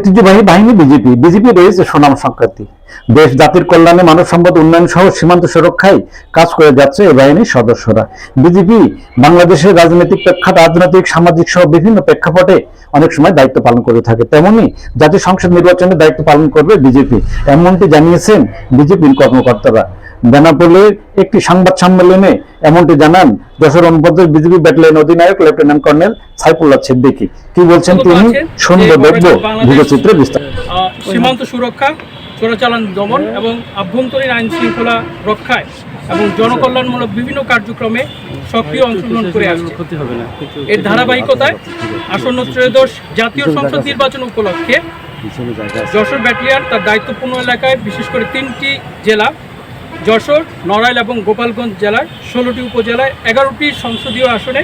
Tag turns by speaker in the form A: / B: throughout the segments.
A: ঐতিহ্যবাহী বাহিনী BJP. BJP রয়েছে সুনাম সংক্রান্তি। দেশ জাতির কল্যাণে, মানব সম্পদ উন্নয়ন সহ সীমান্ত সুরক্ষায় কাজ করে যাচ্ছে এই বাহিনীর সদস্যরা। বিজেপি বাংলাদেশের রাজনৈতিক প্রেক্ষাপট, রাজনৈতিক, সামাজিক সহ বিভিন্ন প্রেক্ষাপটে অনেক সময় দায়িত্ব পালন করে থাকে। তেমনি জাতীয় সংসদ নির্বাচনে দায়িত্ব পালন করবে বিজেপি, এমনটি জানিয়েছেন বিজেপির কর্মকর্তারা। বেনাপোলের একটি সংবাদ সম্মেলনে এমনটি জানান যশোর অনুব্রতের বিজেপি ব্যাটালিয়ন অধিনায়ক লেফটেন্যান্ট কর্নেল সাইফুল্লাহ সিদ্দিকী। কি বলছেন তিনি, শুনবো, দেখবো ভিডিওচিত্রে বিস্তারিত।
B: সীমান্ত সুরক্ষা, চোরাচালান দমন এবং আভ্যন্তরীণ আইন শৃঙ্খলা রক্ষায় এবং জনকল্যাণমূলক বিভিন্ন কার্যক্রমে সক্রিয় অংশগ্রহণ করে আসছে। এর ধারাবাহিকতায় আসন্ন ত্রয়োদশ জাতীয় সংসদ নির্বাচন উপলক্ষে যশোর ব্যাটালিয়ন তার দায়িত্বপূর্ণ এলাকায় বিশেষ করে 3টি জেলা যশোর, নড়াইল এবং গোপালগঞ্জ জেলায় 16টি উপজেলায় 11টি সংসদীয় আসনে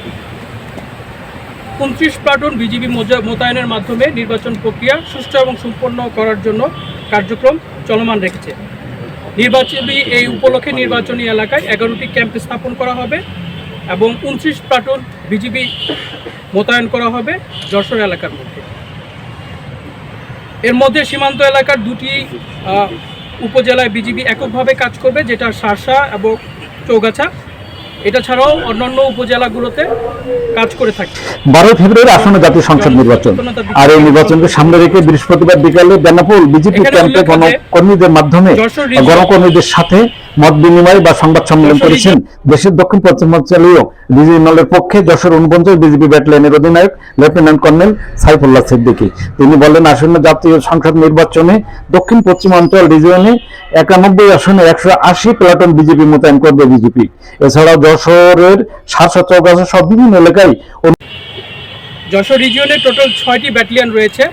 B: 29 প্লাটুন বিজিবি মোতায়েনের মাধ্যমে নির্বাচন প্রক্রিয়া সুষ্ঠু এবং সম্পন্ন করার জন্য কার্যক্রম চলমান রেখেছে। নির্বাচনী এই উপলক্ষে নির্বাচনী এলাকায় 11টি ক্যাম্প স্থাপন করা হবে এবং 29 প্লাটুন বিজিবি মোতায়েন করা হবে যশোর এলাকার মধ্যে। এর মধ্যে সীমান্ত এলাকার 2টি উপজেলায় বিজিবি এককভাবে কাজ করবে, যেটা শার্শা এবং চৌগাছা। এটা ছাড়াও অন্যান্য উপজেলাগুলোতে কাজ করে থাকে।
A: 12 ফেব্রুয়ারি আসন্ন জাতীয় সংসদ নির্বাচন, আর এই নির্বাচনকে সামনে রেখে বৃহস্পতিবার বিকালে বেনাপোল বিজেপি ক্যাম্পে গণকর্মীদের মাধ্যমে গণকর্মীদের সাথে মত বিনিময় বা সংবাদ সম্মেলন করেছেন দেশের দক্ষিণ পশ্চিমাঞ্চলীয় রিজিওনালের পক্ষে যশোর অনুপঞ্চায়েত বিজেপি ব্যাটালিয়নের অধিনায়ক লেফটেন্যান্ট কর্নেল সাইফুল্লাহ সিদ্দিকী। তিনি বলেন, আসন্ন জাতীয় সংসদ নির্বাচনে দক্ষিণ পশ্চিমাঞ্চল রিজিয়নে 91 আসনে 180 প্লাটুন বিজেপি মোতায়েন করবে বিজেপি। এছাড়াও যশোরের শার্শা, চৌগাছা সব বিভিন্ন এলাকায়
B: যশোর রিজিয়নে টোটাল 6টি ব্যাটালিয়ন রয়েছে,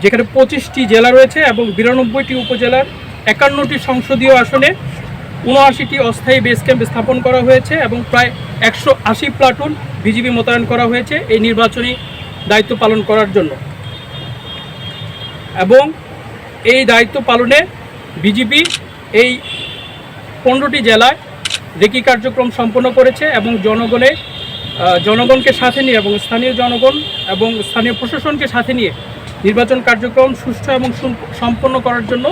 B: যেখানে 25টি জেলা রয়েছে এবং 92টি উপজেলার 51টি সংসদীয় আসনে 79টি অস্থায়ী বেস ক্যাম্প স্থাপন করা হয়েছে এবং প্রায় 180 প্লাটুন বিজিবি মোতায়েন করা হয়েছে এই নির্বাচনী দায়িত্ব পালন করার জন্য। এবং এই দায়িত্ব পালনে বিজিবি এই 15টি জেলায় রেকি কার্যক্রম সম্পন্ন করেছে এবং জনগণকে সাথে নিয়ে এবং স্থানীয় জনগণ এবং স্থানীয় প্রশাসনকে সাথে নিয়ে নির্বাচন কার্যক্রম সুষ্ঠু এবং সম্পন্ন করার জন্য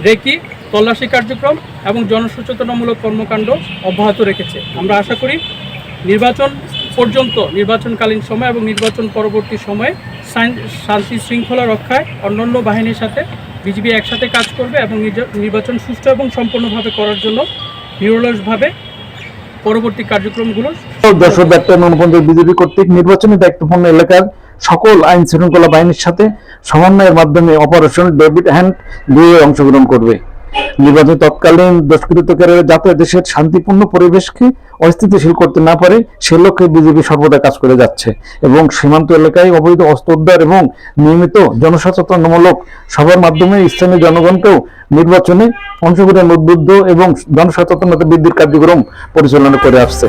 B: রেকি, তল্লাশি কার্যক্রম এবং জনসচেতনামূলক কর্মকাণ্ড অব্যাহত রেখেছে। আমরা আশা করি নির্বাচন পর্যন্ত, নির্বাচনকালীন সময় এবং নির্বাচন পরবর্তী সময়ে শান্তি শৃঙ্খলা রক্ষায় অন্যান্য বাহিনীর সাথে বিজিবি একসাথে কাজ করবে এবং নির্বাচন সুষ্ঠু এবং সম্পূর্ণভাবে করার জন্য নিরলসভাবে পরবর্তী কার্যক্রমগুলো।
A: যশোর ব্যাটালিয়ন অনুপঞ্চায়েত বিজেপি কর্তৃক নির্বাচনী দায়িত্বপূর্ণ এলাকার সকল আইন শৃঙ্খলা বাহিনীর সাথে সমন্বয়ের মাধ্যমে অপারেশন ডেভিড হ্যান্ড দিয়ে অংশগ্রহণ করবে। নির্বাচন তৎকালীন দুষ্কৃতকারীরা যাতে দেশের শান্তিপূর্ণ পরিবেশকে অস্থিতিশীল করতে না পারে সে লক্ষ্যে বিজেপি সর্বদা কাজ করে যাচ্ছে এবং সীমান্ত এলাকায় অবৈধ অস্ত্র উদ্ধার এবং নিয়মিত জনসচেতনমূলক সভার মাধ্যমে স্থানীয় জনগণকেও নির্বাচনে অংশগ্রহণ উদ্বুদ্ধ এবং জনসচেতনতা বৃদ্ধির কার্যক্রম পরিচালনা করে আসছে।